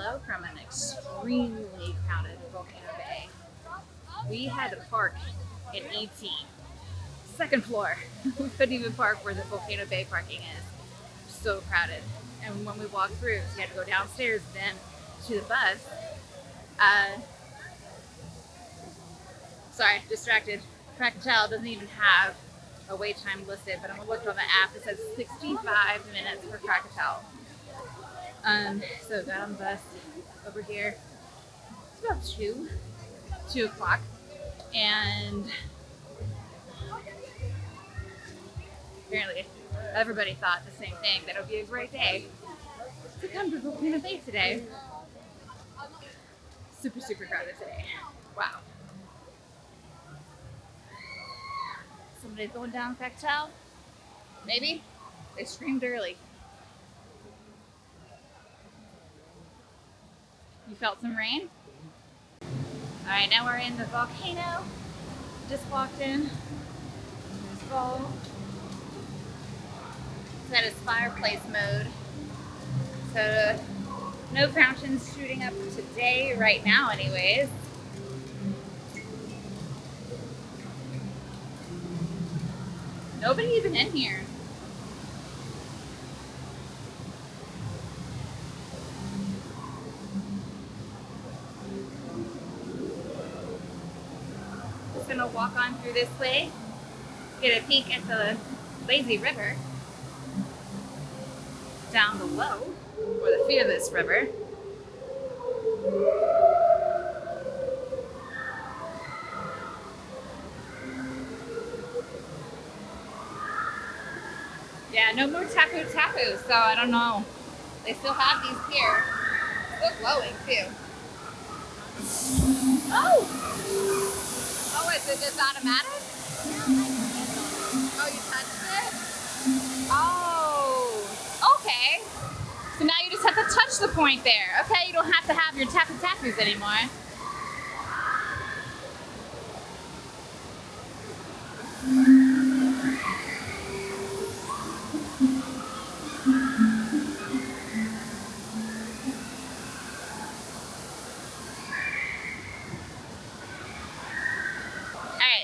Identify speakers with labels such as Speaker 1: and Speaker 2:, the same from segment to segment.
Speaker 1: hello from an extremely crowded Volcano Bay. We had to park in 18, second floor. We couldn't even park where the Volcano Bay parking is. So crowded. And when we walked through, we had to go downstairs then to the bus. Sorry, distracted. Krakatoa doesn't even have a wait time listed, but I'm gonna look on the app. It says 65 minutes for Krakatoa. So got on the bus over here. It's about 2 o'clock, and apparently everybody thought the same thing, that it would be a great day to come to Volcano Bay today. Super, super crowded today. Wow. Somebody's going down Krakatoa? Maybe? They screamed early. You felt some rain? Alright, now we're in the volcano. Just walked in. There's fall. It's at its fireplace mode. So no fountains shooting up today, right now anyways. Nobody even in here. Just gonna walk on through this way, get a peek at the lazy river down below, or the fearless river. Yeah, no more tapu tapu, so I don't know. They still have these here. Still glowing too. Oh! Oh, is it just automatic? Oh, you touched it? Oh, okay. So now you just have to touch the point there. Okay, you don't have to have your tapu tapus anymore.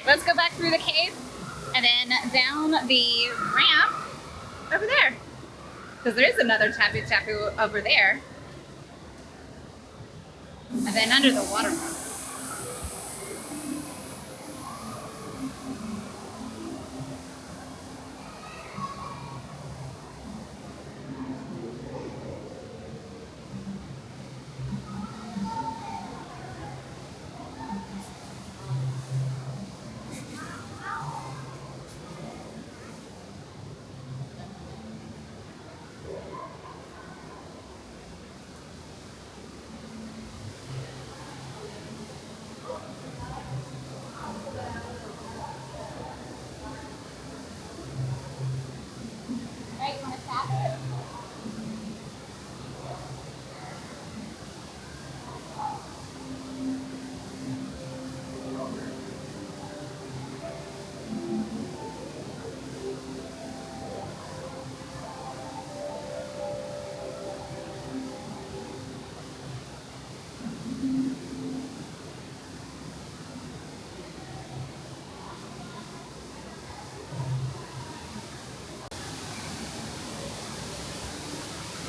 Speaker 1: Let's go back through the cave and then down the ramp over there. Because there is another tapu tapu over there. And then under the waterfall.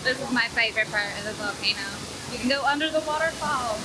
Speaker 1: This is my favorite part of the volcano. You can go under the waterfall.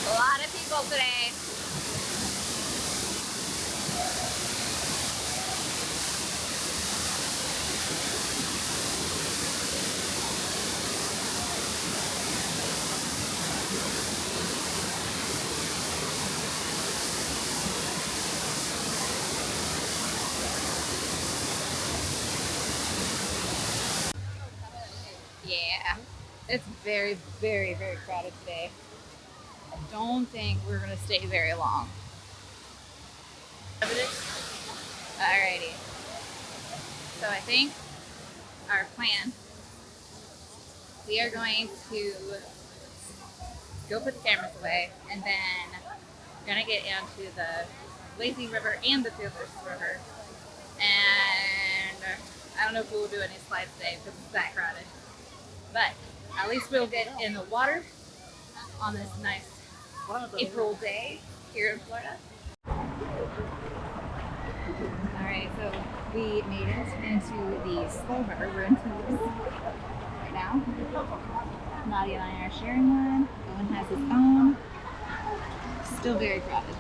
Speaker 1: A lot of people today. Yeah, it's very, very, very crowded today. I don't think we're gonna stay very long. Alrighty. So I think our plan, we are going to go put the cameras away, and then we're gonna get into the lazy river and the fearless river. And I don't know if we'll do any slides today because it's that crowded. But at least we'll get in the water on this nice April day here in Florida. Alright, so we made it into the slow river. We're in Toulouse right now. Nadia and I are sharing one. Owen has his own. Still very crowded.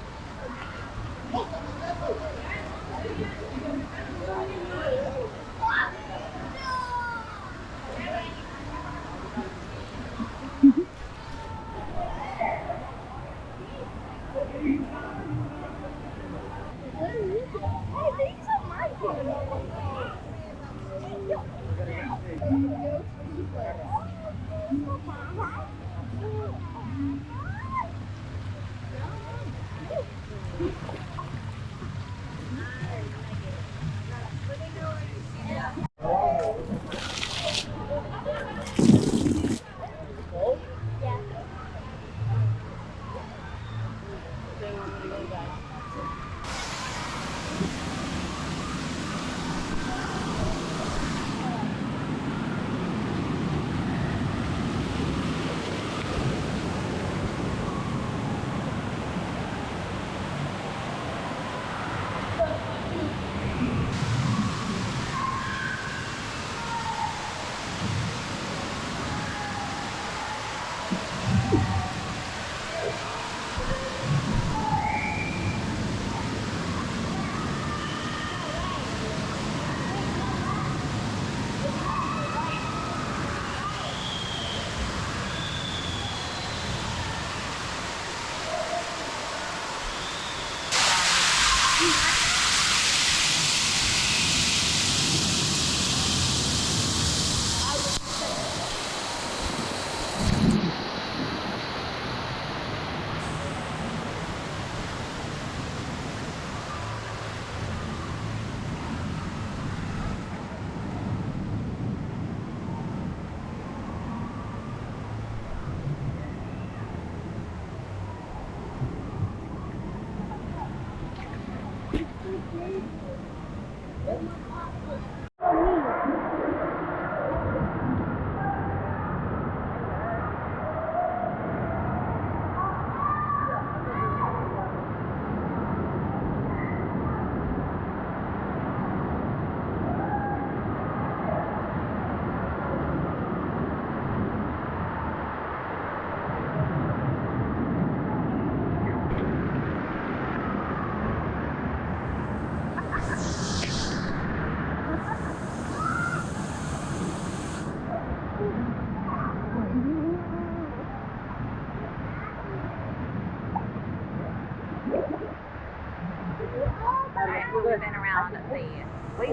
Speaker 1: We've been around the lazy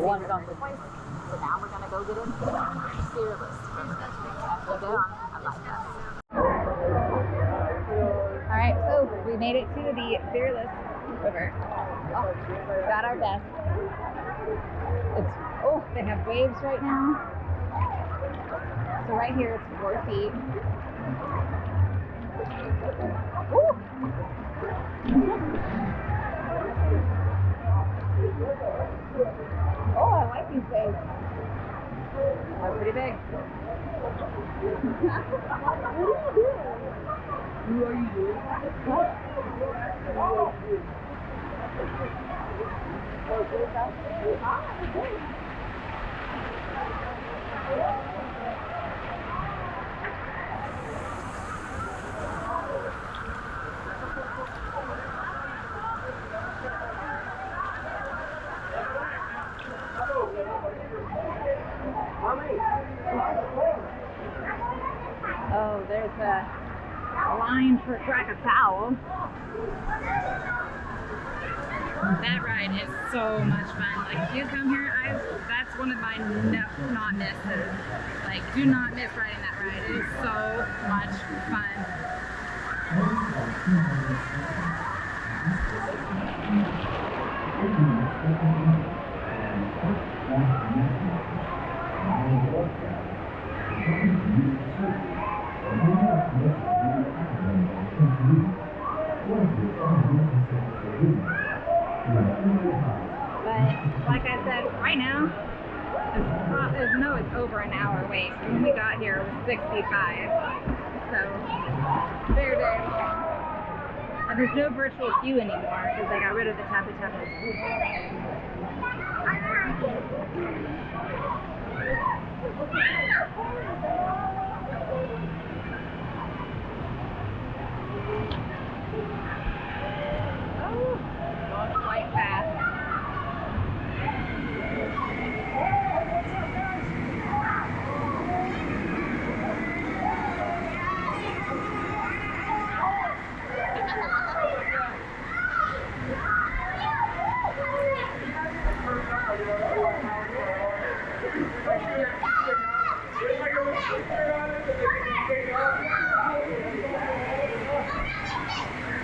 Speaker 1: river twice, so now we're gonna go get into the fearless. After down, I like that. All right, so we made it to the fearless river. Oh, got our best. They have waves right now. So right here it's 4 feet. Ooh. Oh, I like these waves. They're pretty big. What are you doing? What? Oh, there's a line for Krakatoa. That ride is so much fun. Like, if you come here, that's It's one of my not misses. Like, do not miss riding that ride. It is so much fun. But like I said, right now, it's over an hour wait. When we got here, it was 65. So, very, very long. And there's no virtual queue anymore because they got rid of the tappy tappy. Oh, going quite fast.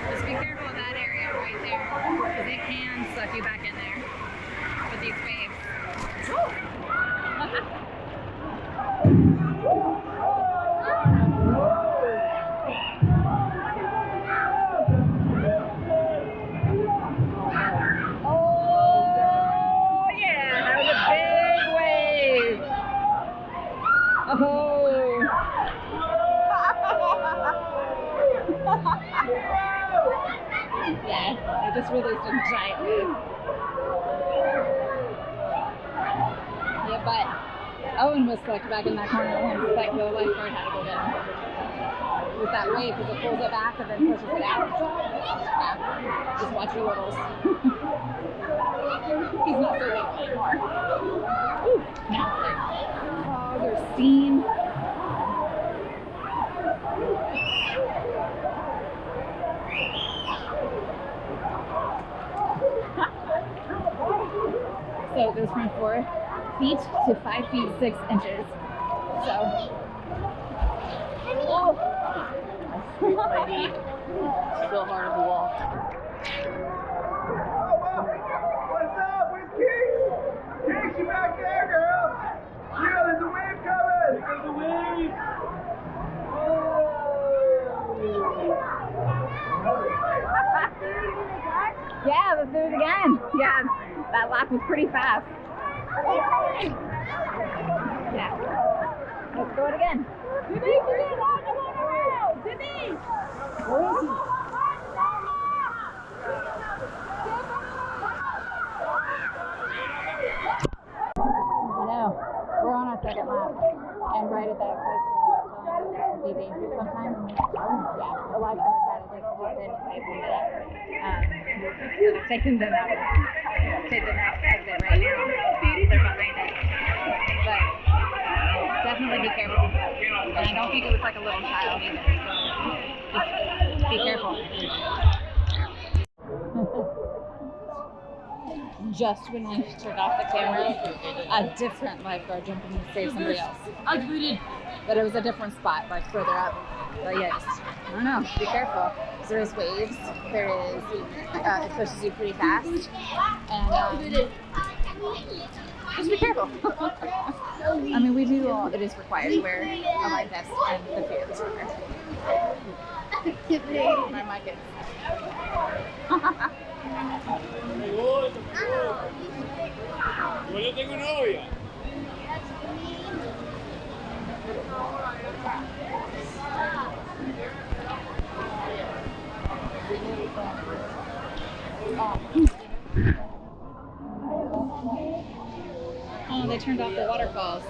Speaker 1: Just be careful of that area right there, because it can suck you back in there with these waves. Oh yeah, that was a big wave. Oh. Yeah, I just released a giant wave. Yeah, but Owen was stuck back in that corner once the lifeguard had to go down with that wave because it pulls it back and then pushes it out. Yeah, just watch your littles. He's not so little anymore. Ooh, nasty. Oh, there's steam. So it goes from 4 feet to 5 feet 6 inches. So, oh, my knee. Still hard to walk.
Speaker 2: What's up? Where's Keeks? Keeks, you back there, girl? Yeah, there's a wave coming. There's a wave.
Speaker 1: Yeah, let's do it again. Yeah, that lap was pretty fast. Yeah. Let's do it again. Jimmy, where is he? I know. We're on our second lap. And right at that place where I was telling you that can be dangerous sometimes. Yeah, a lifeguard had to just walk in and save them there. So they're taking them out to the next exit right now. They're behind us. But definitely be careful. And I don't think it was like a little child either. So just be careful. Just when I turned off the camera, a different lifeguard jumped in to save somebody else. But it was a different spot, like further up. But yeah, just, I don't know, be careful. There is waves, there is, it pushes you pretty fast. And just be careful. I mean, we do all, it is required to wear a life vest and the fear is required. My kids.
Speaker 2: Pues yo tengo novia.
Speaker 1: Oh, they turned off the waterfalls.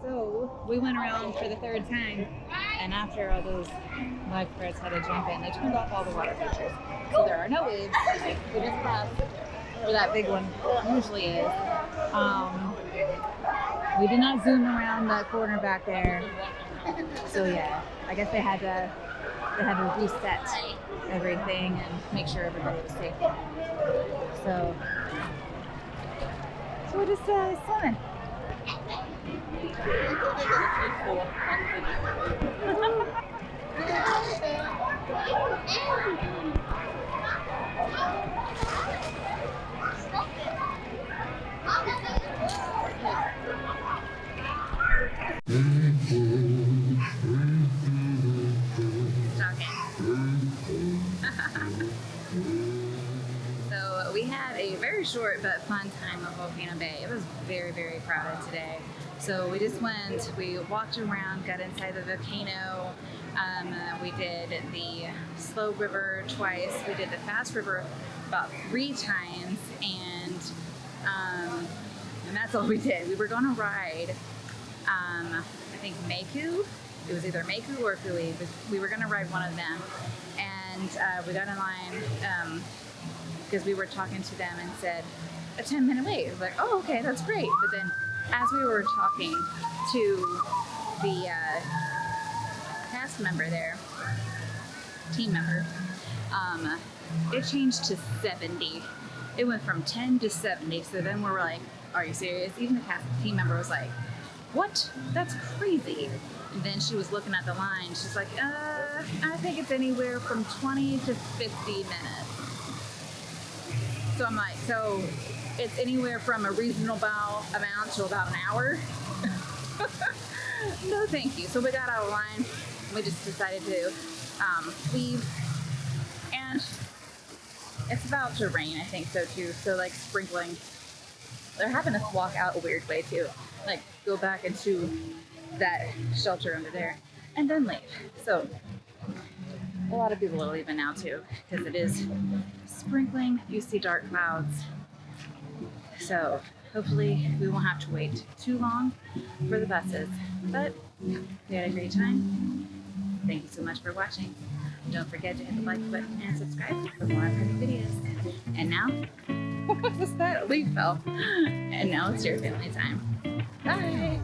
Speaker 1: So we went around for the third time, and after all those lifeguards had to jump in, they turned off all the water features. So there are no waves. We just passed where that big one usually is. We did not zoom around that corner back there. So yeah, I guess they had to reset everything and make sure everybody was safe. So we're just swimming. So we had a very short but fun time at Volcano Bay. It was very, very crowded today. So we just went, we walked around, got inside the volcano. We did the slow river twice. We did the fast river about 3 times, and that's all we did. We were going to ride, I think Meiku. It was either Meiku or Fui. We were going to ride one of them, and we got in line because we were talking to them and said a 10-minute wait. I was like, oh, okay, that's great. But then as we were talking to the cast member there, team member, it changed to 70. It went from 10 to 70. So then we were like, are you serious? Even the cast team member was like, what? That's crazy. And then she was looking at the line. She's like, I think it's anywhere from 20 to 50 minutes. So I'm like, so it's anywhere from a reasonable amount to about an hour? No, thank you. So we got out of line. We just decided to leave. And it's about to rain, I think so too. So like sprinkling. They're having us walk out a weird way too. Like go back into that shelter under there and then leave. So a lot of people are leaving now too because it is sprinkling. You see dark clouds. So hopefully we won't have to wait too long for the buses. But we had a great time. Thank you so much for watching. Don't forget to hit the like button and subscribe for more upcoming videos. And now, what was that? A leaf fell. And now it's your family time. Bye.